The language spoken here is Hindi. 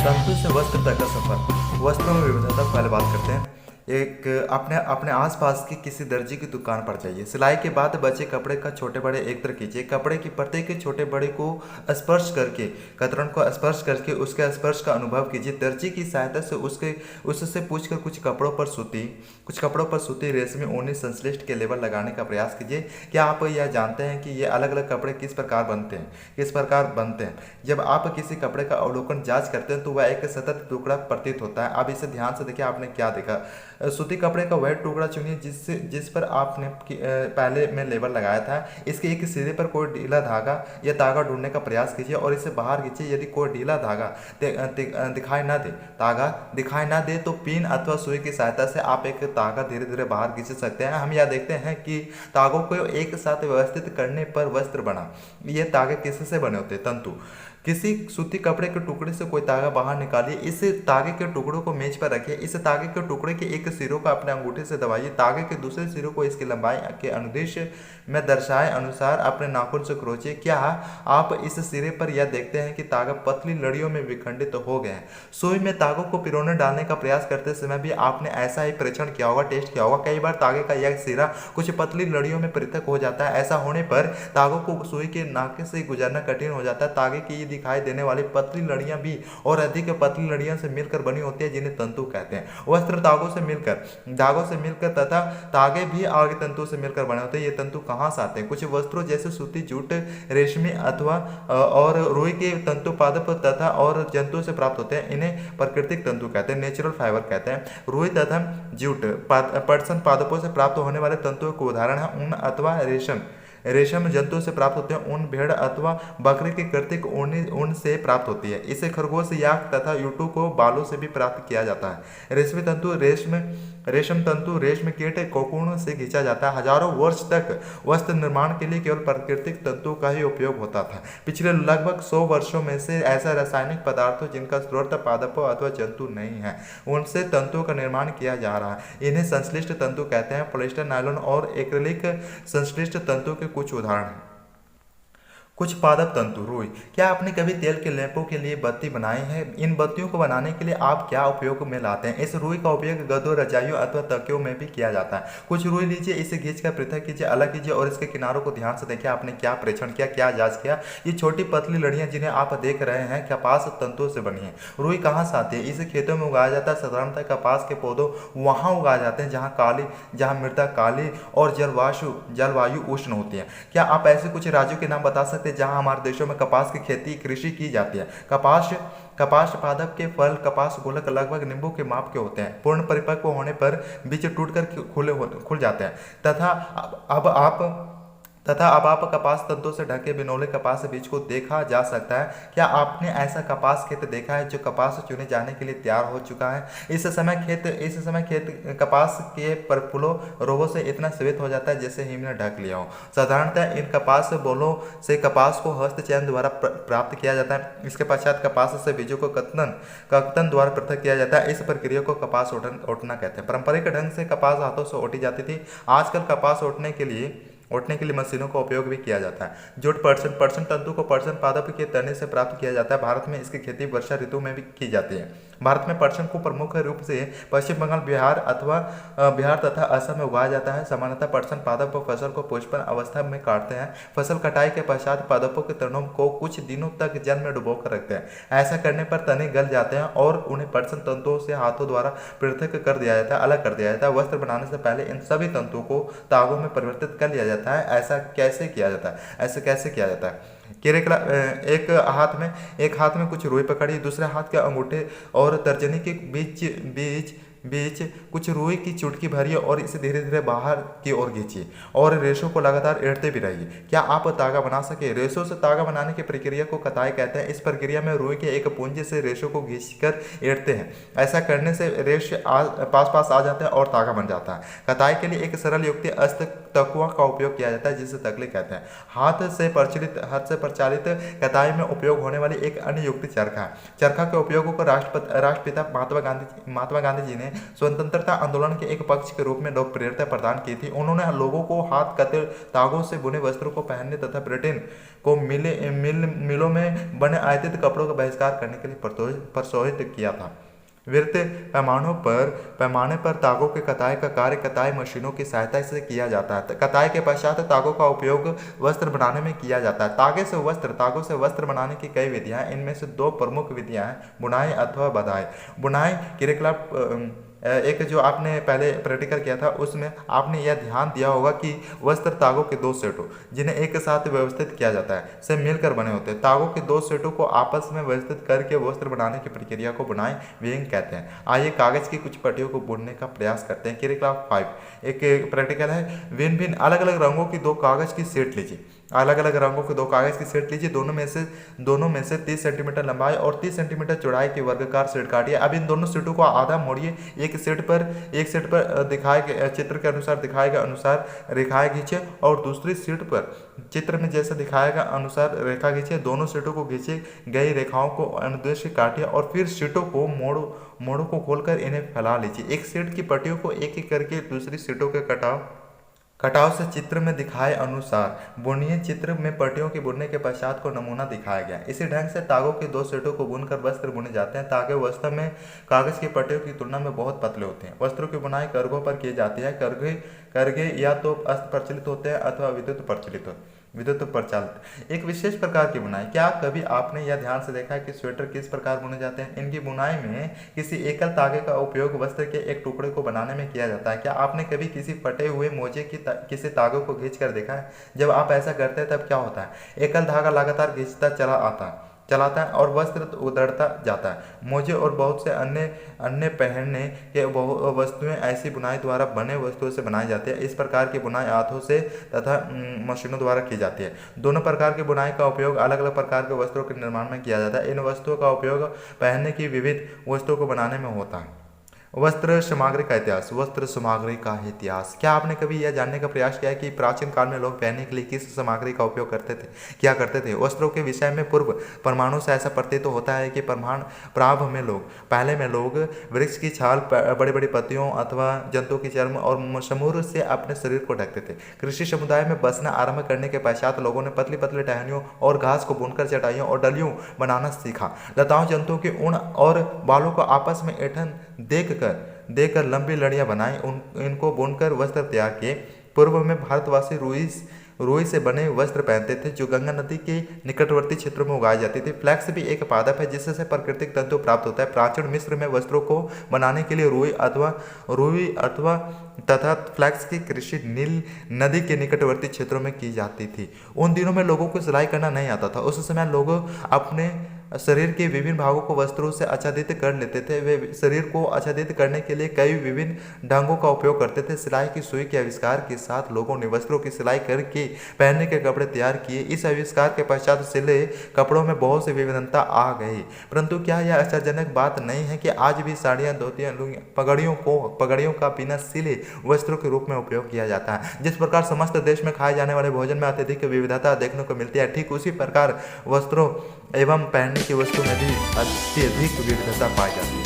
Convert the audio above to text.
तंतु से वस्त्र तक का सफर। वस्त्रों में विविधता पहले बात करते हैं। एक अपने अपने आसपास की किसी दर्जी की दुकान पर जाइए। सिलाई के बाद बचे कपड़े का छोटे बड़े एक तरह कीजिए। कपड़े की प्रत्येक छोटे बड़े को स्पर्श करके, कतरन को स्पर्श करके उसके स्पर्श का अनुभव कीजिए। दर्जी की सहायता से उससे पूछकर कुछ कपड़ों पर सूती रेशमी ऊनी संश्लिष्ट के लेबल लगाने का प्रयास कीजिए। क्या आप यह जानते हैं कि ये अलग अलग कपड़े किस प्रकार बनते हैं? जब आप किसी कपड़े का अवलोकन जांच करते हैं तो वह एक सतत टुकड़ा प्रतीत होता है। अब इसे ध्यान से देखिए, आपने क्या देखा। सूती कपड़े का वह टुकड़ा चुनिए जिस पर आपने पहले में लेबल लगाया था। इसके एक सिरे पर कोई ढीला धागा या तागा ढूंढने का प्रयास कीजिए और इसे बाहर खींचिए। यदि कोई ढीला तागा दिखाई ना दे तो पिन अथवा सुई की सहायता से आप एक तागा धीरे धीरे बाहर खींच सकते हैं। हम यह देखते हैं कि तागों को एक साथ व्यवस्थित करने पर वस्त्र बना। ये तागे किससे बने होते हैं? तंतु। किसी सूती कपड़े के टुकड़े से कोई तागा बाहर निकालिए। इस तागे के टुकड़ों को मेज पर रखिए। इस तागे के टुकड़े के एक सिरों को अपने अंगूठे से दबाइए। तागे के दूसरे सिरों को इसकी लंबाई के अनुदेश में दर्शाए अनुसार अपने नाखून से खरोचिए। क्या आप इस सिरे पर यह देखते हैं कि तागा पतली लड़ियों में विखंडित हो गए हैं? सुई में तागों को पिरोने डालने का प्रयास करते समय भी आपने ऐसा ही परीक्षण किया होगा, टेस्ट किया होगा। कई बार तागे का यह सिरा कुछ पतली लड़ियों में पृथक हो जाता है। ऐसा होने पर तागों को सुई के नाके से गुजरना कठिन हो जाता है। तागे की दिखाई देने वाली पतली लड़ियां भी और अधिक पतली लड़ियों से मिलकर बनी होती है, जिन्हें तंतु कहते हैं। वस्त्र धागों से मिलकर तथा तागे भी आगे तंतु से मिलकर बने होते हैं। ये तंतु कहां से आते हैं? कुछ वस्त्रों जैसे सूती, जूट, रेशमी अथवा और रुई के तंतु पादप तथा और जंतुओं से प्राप्त होते हैं। इन्हें प्राकृतिक तंतु कहते हैं, नेचुरल फाइबर कहते हैं। रुई तथा जूट पटसन पादपों से प्राप्त होने वाले तंतुओं के उदाहरण है। ऊन अथवा रेशम जंतु से प्राप्त होते हैं। ऊन भेड़ अथवा बकरी की कृत्रिक ऊन से प्राप्त होती है। इसे खरगोश, याक तथा यूटू को बालों से भी प्राप्त किया जाता है। रेशम तंतु रेशम कीट कोकून से खींचा जाता है। हजारों वर्ष तक वस्त्र निर्माण के लिए केवल प्राकृतिक तंतुओं का ही उपयोग होता था। पिछले लगभग 100 वर्षों में से ऐसा रासायनिक पदार्थों जिनका स्रोत पादपों अथवा जंतु नहीं है, उनसे तंतुओं का निर्माण किया जा रहा है। इन्हें संश्लिष्ट तंतु कहते हैं। पॉलिएस्टर, नायलॉन और एक्रिलिक संश्लिष्ट तंतु के कुछ उदाहरण हैं। कुछ पादप तंतु। रुई। क्या आपने कभी तेल के लैंपों के लिए बत्ती बनाई है? इन बत्तियों को बनाने के लिए आप क्या उपयोग में लाते हैं? इस रुई का उपयोग गद्दों, रजाइयों अथवा तकियों में भी किया जाता है। कुछ रुई लीजिए, इसे खींचकर पृथक कीजिए, अलग कीजिए और इसके किनारों को ध्यान से देखिए। आपने क्या परीक्षण किया, क्या जांच किया? ये छोटी पतली लड़ियां जिन्हें आप देख रहे हैं कपास तंतुओं से बनी है। रुई कहाँ से आती है? इसे खेतों में उगाया जाता है। साधारणतः कपास के पौधों वहां उगाए जाते हैं जहाँ मृदा काली और जलवायु उष्ण होती है। क्या आप ऐसे कुछ राज्यों के नाम बता सकते हैं जहां हमारे देशों में कपास की खेती कृषि की जाती है? कपास पादप के फल कपास गोलक लगभग नींबू के माप के होते हैं। पूर्ण परिपक्व होने पर बीज टूटकर खुल जाते हैं तथा अब आप कपास तंतुओं से ढके बिनौले कपास बीज को देखा जा सकता है। क्या आपने ऐसा कपास खेत देखा है जो कपास चुने जाने के लिए तैयार हो चुका है? इस समय खेत कपास के फूलों रोगों से इतना श्वेत हो जाता है जैसे हिम ने ढक लिया हो। साधारणतः इन कपास बोलों से कपास को हस्त चयन द्वारा प्राप्त किया जाता है। इसके पश्चात कपास से बीजों को कतन द्वारा पृथक किया जाता है। इस प्रक्रिया को कपास ओटना कहते हैं। पारंपरिक ढंग से कपास हाथों से ओटी जाती थी। आजकल कपास ओटने के लिए मशीनों का उपयोग भी किया जाता है। जूट पटसन तंतु को पटसन पादप के तने से प्राप्त किया जाता है। भारत में इसकी खेती वर्षा ऋतु में भी की जाती है। भारत में पटसन को प्रमुख रूप से पश्चिम बंगाल, बिहार तथा असम में उगाया जाता है। सामान्यतः पटसन पादप फसल को पुष्पन अवस्था में काटते हैं। फसल कटाई के पश्चात पादपों के तनों को कुछ दिनों तक जल में डुबो कर रखते हैं। ऐसा करने पर तने गल जाते हैं और उन्हें पटसन तंतुओं से हाथों द्वारा पृथक कर दिया जाता है, अलग कर दिया जाता है। वस्त्र बनाने से पहले इन सभी तंतुओं को तागों में परिवर्तित कर लिया जाता है। ऐसा कैसे किया जाता है? केरेकला एक हाथ में कुछ रुई पकड़ी, दूसरे हाथ के अंगूठे और तर्जनी के बीच कुछ रुई की चुटकी भरिए और इसे धीरे धीरे बाहर की ओर खींचिए और रेशों को लगातार एड़ते भी रहिए। क्या आप तागा बना सके? रेशों से तागा बनाने की प्रक्रिया को कताई कहते हैं। इस प्रक्रिया में रुई के एक पुंज से रेशों को खींचकर एड़ते हैं। ऐसा करने से रेश पास आ जाते हैं और तागा बन जाता है। कताई के लिए एक सरल युक्ति अस्त तकुआ का उपयोग किया जाता है, जिसे तकली कहते हैं। हाथ से प्रचालित कताई में उपयोग होने वाली एक अन्य युक्ति चरखा है। चरखा के उपयोग को राष्ट्रपिता महात्मा गांधी जी ने स्वतंत्रता आंदोलन के एक पक्ष के रूप में लोकप्रियता प्रदान की थी। उन्होंने लोगों को हाथ कते तागों से बुने वस्त्रों को पहनने तथा ब्रिटेन को मिलों में बने आयातित कपड़ों का बहिष्कार करने के लिए प्रोत्साहित किया था। वृहत पैमाने पर तागों के कताई का कार्य कताई मशीनों की सहायता से किया जाता है। कताई के पश्चात तागों का उपयोग वस्त्र बनाने में किया जाता है। तागों से वस्त्र बनाने की कई विधियां हैं। इनमें से दो प्रमुख विधियां हैं, बुनाई अथवा बधाई। बुनाई क्रियाकलाप एक जो आपने पहले प्रैक्टिकल किया था उसमें आपने यह ध्यान दिया होगा कि वस्त्र तागों के दो सेटों जिन्हें एक साथ व्यवस्थित किया जाता है से मिलकर बने होते हैं। तागों के दो सेटों को आपस में व्यवस्थित करके वस्त्र बनाने की प्रक्रिया को बुनाई वीविंग कहते हैं। आइए कागज की कुछ पट्टियों को बुनने का प्रयास करते हैं। क्रियाकलाप 5 एक प्रैक्टिकल है। भिन्न भिन्न अलग अलग रंगों की दो कागज की सेट लीजिए। अलग अलग रंगों के दो कागज की सेट लीजिए। दोनों में से 30 सेंटीमीटर लंबाई और 30 सेंटीमीटर चौड़ाई की वर्गाकार सेट काटिए। अब इन दोनों सेटों को आधा मोड़िए। एक सेट पर दिखाए गए चित्र के अनुसार दिखाए गए अनुसार रेखाएं खींचे और दूसरी सेट पर चित्र में जैसे दिखाएगा अनुसार रेखा खींचे। दोनों सेटों को खींची गई रेखाओं को अनुदेश काटिए और फिर सेटों को मोड़ों को खोलकर इन्हें फैला लीजिए। एक सेट की पट्टियों को एक एक करके दूसरी सेटों के कटाव से चित्र में दिखाए अनुसार बुनिए। चित्र में पट्टियों के बुनने के पश्चात को नमूना दिखाया गया। इसी ढंग से तागों के दो सेटों को बुनकर वस्त्र बुने जाते हैं। तागे वास्तव में कागज की पट्टियों की तुलना में बहुत पतले होते हैं। वस्त्रों की बुनाई करघों पर की जाती है। करघे या तो अस्त प्रचलित होते हैं अथवा विद्युत प्रचालित। एक विशेष प्रकार की बुनाई। क्या कभी आपने यह ध्यान से देखा है कि स्वेटर किस प्रकार बुने जाते हैं? इनकी बुनाई में किसी एकल तागे का उपयोग वस्त्र के एक टुकड़े को बनाने में किया जाता है। क्या आपने कभी किसी फटे हुए मोजे की किसी तागे को खींच कर देखा है? जब आप ऐसा करते हैं तब क्या होता है? एकल धागा लगातार खींचता चलाता है और वस्त्र उधड़ता जाता है। मोजे और बहुत से अन्य पहनने के वस्तुएं ऐसी बुनाई द्वारा बने वस्तुओं से बनाई जाती है। इस प्रकार की बुनाई हाथों से तथा मशीनों द्वारा की जाती है। दोनों प्रकार की बुनाई का उपयोग अलग अलग प्रकार के वस्त्रों के निर्माण में किया जाता है। इन वस्तुओं का उपयोग पहनने की विविध वस्तुओं को बनाने में होता है। वस्त्र सामग्री का इतिहास। क्या आपने कभी यह जानने का प्रयास किया है कि प्राचीन काल में लोग पहनने के लिए किस सामग्री का उपयोग करते थे? वस्त्रों के विषय में पूर्व प्रमाणों से ऐसा प्रतीत होता है कि पहले में लोग वृक्ष की छाल, बड़ी बड़ी पत्तियों अथवा जंतु की चर्म और समूर से अपने शरीर को ढकते थे। कृषि समुदाय में बसना आरंभ करने के पश्चात लोगों ने पतली पतली टहनियों और घास को बुनकर चटाइयों और डलियों बनाना सीखा। लताओं, जंतुओं के ऊन और बालों को आपस में ऐंठन देकर लंबी लड़ियां बनाई। इनको बुनकर वस्त्र तैयार किए। पूर्व में भारतवासी रुई से बने वस्त्र पहनते थे जो गंगा नदी के निकटवर्ती क्षेत्रों में उगाई जाती थी। फ्लैक्स भी एक पादप है जिससे प्राकृतिक तंतु प्राप्त होता है। प्राचीन मिस्र में वस्त्रों को बनाने के लिए रुई अथवा तथा फ्लैक्स की कृषि नील नदी के निकटवर्ती क्षेत्रों में की जाती थी। उन दिनों में लोगों को सिलाई करना नहीं आता था। उस समय लोग अपने शरीर के विभिन्न भागों को वस्त्रों से आच्छादित कर लेते थे। वे शरीर को आच्छादित करने के लिए कई विभिन्न ढंगों का उपयोग करते थे। सिलाई की सुई के आविष्कार के साथ लोगों ने वस्त्रों की सिलाई करके पहनने के कपड़े तैयार किए। इस आविष्कार के पश्चात सिले कपड़ों में बहुत सी विविधता आ गई। परंतु क्या यह आश्चर्यजनक बात नहीं है कि आज भी साड़ियाँ, धोतियाँ, पगड़ियों का बिना सिले वस्त्रों के रूप में उपयोग किया जाता है। जिस प्रकार समस्त देश में खाए जाने वाले भोजन में अत्यधिक विविधता देखने को मिलती है, ठीक उसी प्रकार वस्त्रों एवं पहनने की वस्तु में भी अत्यधिक विविधता पाई जाती है।